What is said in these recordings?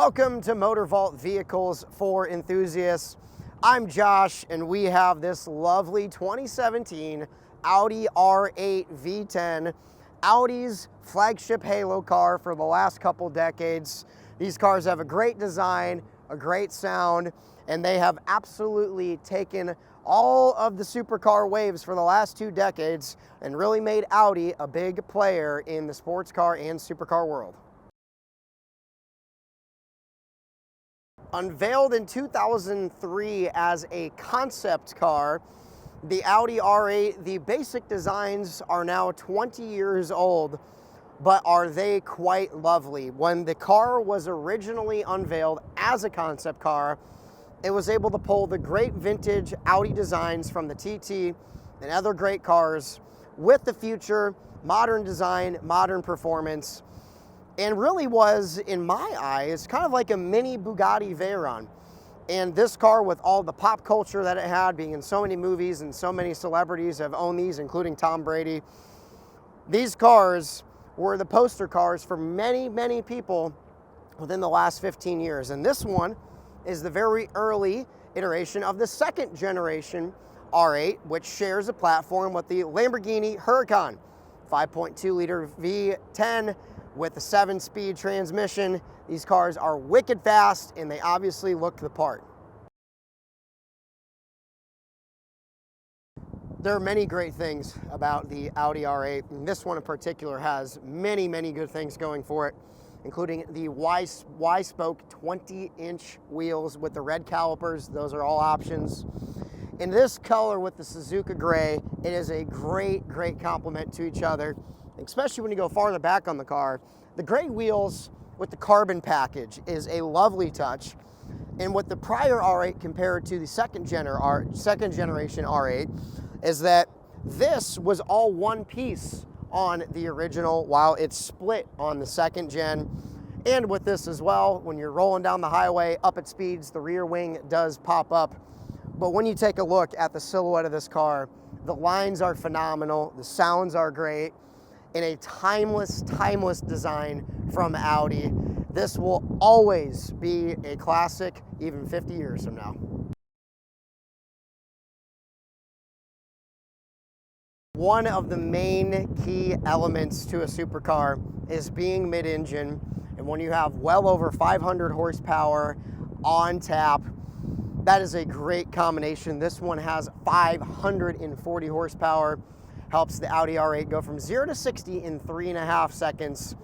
Welcome to MotorVault Vehicles for Enthusiasts. I'm Josh, and we have this lovely 2017 Audi R8 V10, Audi's flagship halo car for the last couple decades. These cars have a great design, a great sound, and they have absolutely taken all of the supercar waves for the last 2 decades and really made Audi a big player in the sports car and supercar world. Unveiled in 2003 as a concept car, the Audi R8, the basic designs are now 20 years old, but are they quite lovely. When the car was originally unveiled as a concept car, it was able to pull the great vintage Audi designs from the TT and other great cars with the future, modern design, modern performance, and really was, in my eyes, kind of like a mini Bugatti Veyron. And this car, with all the pop culture that it had, being in so many movies and so many celebrities have owned these, including Tom Brady, these cars were the poster cars for many, many people within the last 15 years. And this one is the very early iteration of the second generation R8, which shares a platform with the Lamborghini Huracan, 5.2 liter V10, with a 7-speed transmission. These cars are wicked fast, and they obviously look the part. There are many great things about the Audi R8, and this one in particular has many, many good things going for it, including the Y-spoke 20-inch wheels with the red calipers. Those are all options. In this color with the SUZUKA gray, it is a great, great complement to each other, especially when you go farther back on the car. The gray wheels with the carbon package is a lovely touch. And with the prior R8 compared to the second generation R8 is that this was all one piece on the original, while it's split on the second gen. And with this as well, when you're rolling down the highway up at speeds, the rear wing does pop up. But when you take a look at the silhouette of this car, the lines are phenomenal, the sounds are great, in a timeless, timeless design from Audi. This will always be a classic, even 50 years from now. One of the main key elements to a supercar is being mid-engine, and when you have well over 500 horsepower on tap, that is a great combination. This one has 540 horsepower, helps the Audi R8 go from 0 to 60 in 3.5 seconds.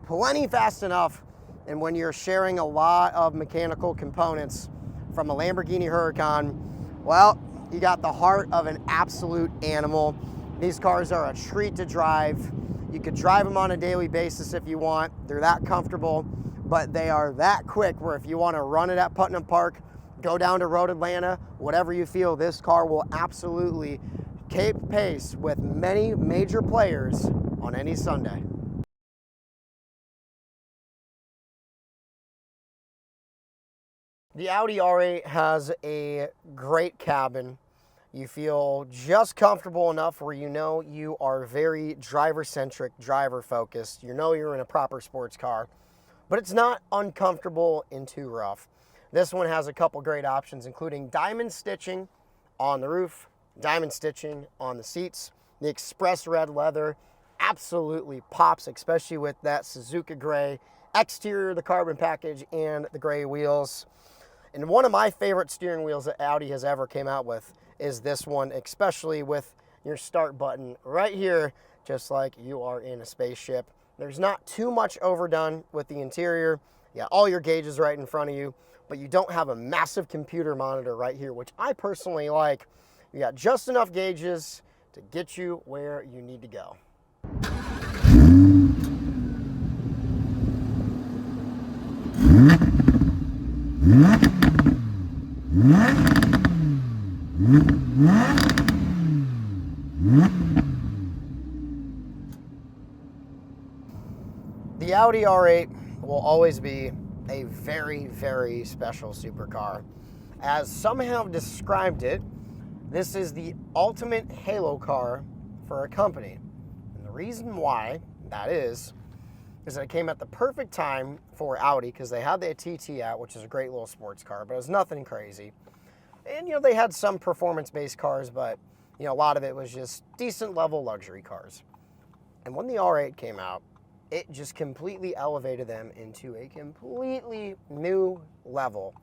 Plenty fast enough, and when you're sharing a lot of mechanical components from a Lamborghini Huracan, well, you got the heart of an absolute animal. These cars are a treat to drive. You could drive them on a daily basis if you want. They're that comfortable, but they are that quick where if you want to run it at Putnam Park, go down to Road Atlanta, whatever you feel, this car will absolutely keep pace with many major players on any Sunday. The Audi R8 has a great cabin. You feel just comfortable enough where you know you are very driver-centric, driver-focused. You know you're in a proper sports car, but it's not uncomfortable and too rough. This one has a couple great options, including diamond stitching on the roof, diamond stitching on the seats. The express red leather absolutely pops, especially with that SUZUKA gray exterior, the carbon package, and the gray wheels. And one of my favorite steering wheels that Audi has ever came out with is this one, especially with your start button right here, just like you are in a spaceship. There's not too much overdone with the interior. Yeah, all your gauges right in front of you, but you don't have a massive computer monitor right here, which I personally like. You got just enough gauges to get you where you need to go. The Audi R8 will always be a very, very special supercar. As some have described it, this is the ultimate halo car for a company. And the reason why that is is that it came at the perfect time for Audi because they had the TT out, which is a great little sports car, but it was nothing crazy. And, they had some performance-based cars, but, a lot of it was just decent level luxury cars. And when the R8 came out, it just completely elevated them into a completely new level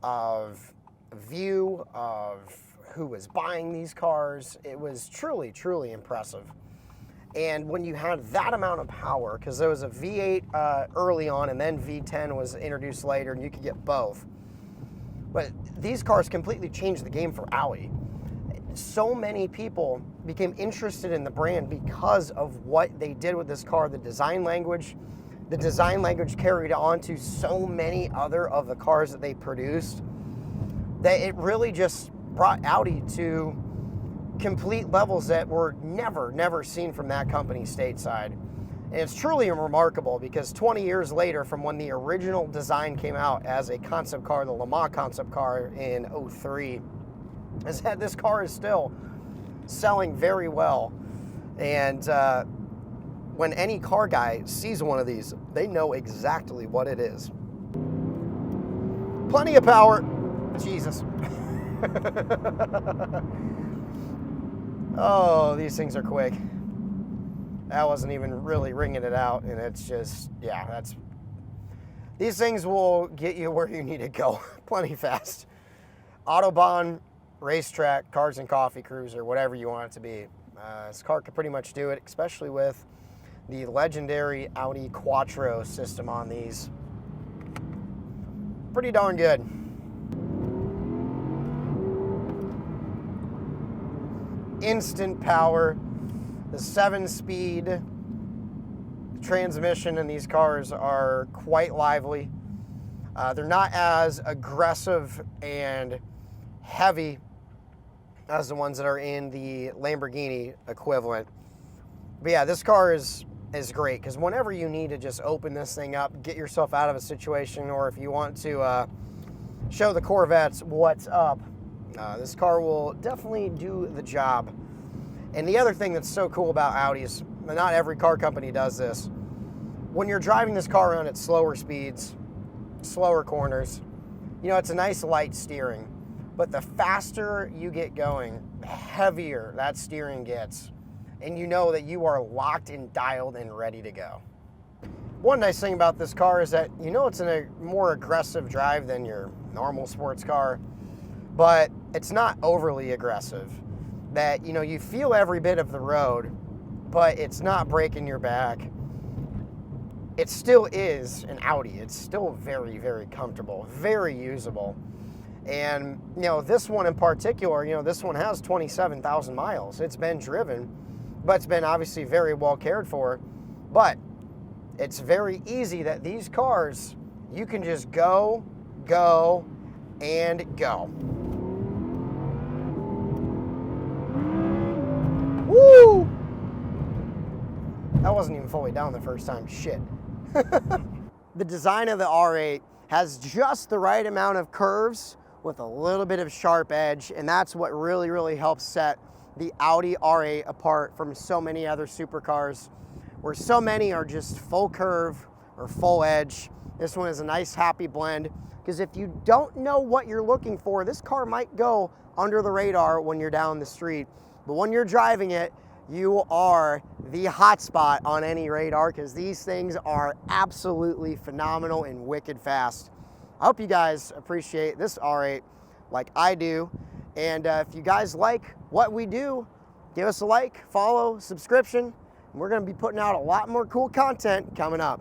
of view of who was buying these cars. It was truly, truly impressive. And when you had that amount of power, because there was a V8 early on and then V10 was introduced later and you could get both. But these cars completely changed the game for Audi. So many people became interested in the brand because of what they did with this car, the design language. The design language carried on to so many other of the cars that they produced that it really just brought Audi to complete levels that were never seen from that company stateside. And it's truly remarkable because 20 years later from when the original design came out as a concept car, the Le Mans concept car in 03, is that this car is still selling very well. And when any car guy sees one of these, they know exactly what it is. Plenty of power. Jesus. Oh, these things are quick. That wasn't even really ringing it out, and it's just, yeah, these things will get you where you need to go plenty fast. Autobahn, racetrack, cars and coffee cruiser, whatever you want it to be. This car could pretty much do it, especially with the legendary Audi Quattro system on these. Pretty darn good. Instant power, the 7-speed transmission in these cars are quite lively. They're not as aggressive and heavy as the ones that are in the Lamborghini equivalent. But yeah, this car is great because whenever you need to just open this thing up, get yourself out of a situation, or if you want to show the Corvettes what's up, this car will definitely do the job. And the other thing that's so cool about Audi is not every car company does this. When you're driving this car around at slower speeds, slower corners, it's a nice light steering. But the faster you get going, the heavier that steering gets. And you know that you are locked and dialed and ready to go. One nice thing about this car is that it's in a more aggressive drive than your normal sports car, but it's not overly aggressive. That, you feel every bit of the road, but it's not breaking your back. It still is an Audi. It's still very, very comfortable, very usable. And, this one in particular, this one has 27,000 miles. It's been driven, but it's been obviously very well cared for. But it's very easy that these cars, you can just go, and go. Woo! That wasn't even fully down the first time. Shit. The design of the R8 has just the right amount of curves with a little bit of sharp edge, and that's what really, really helps set the Audi R8 apart from so many other supercars, where so many are just full curve or full edge. This one is a nice happy blend, because if you don't know what you're looking for, this car might go under the radar when you're down the street. But when you're driving it, you are the hot spot on any radar, because these things are absolutely phenomenal and wicked fast. I hope you guys appreciate this R8 like I do. And if you guys like what we do, give us a like, follow, subscription. And we're going to be putting out a lot more cool content coming up.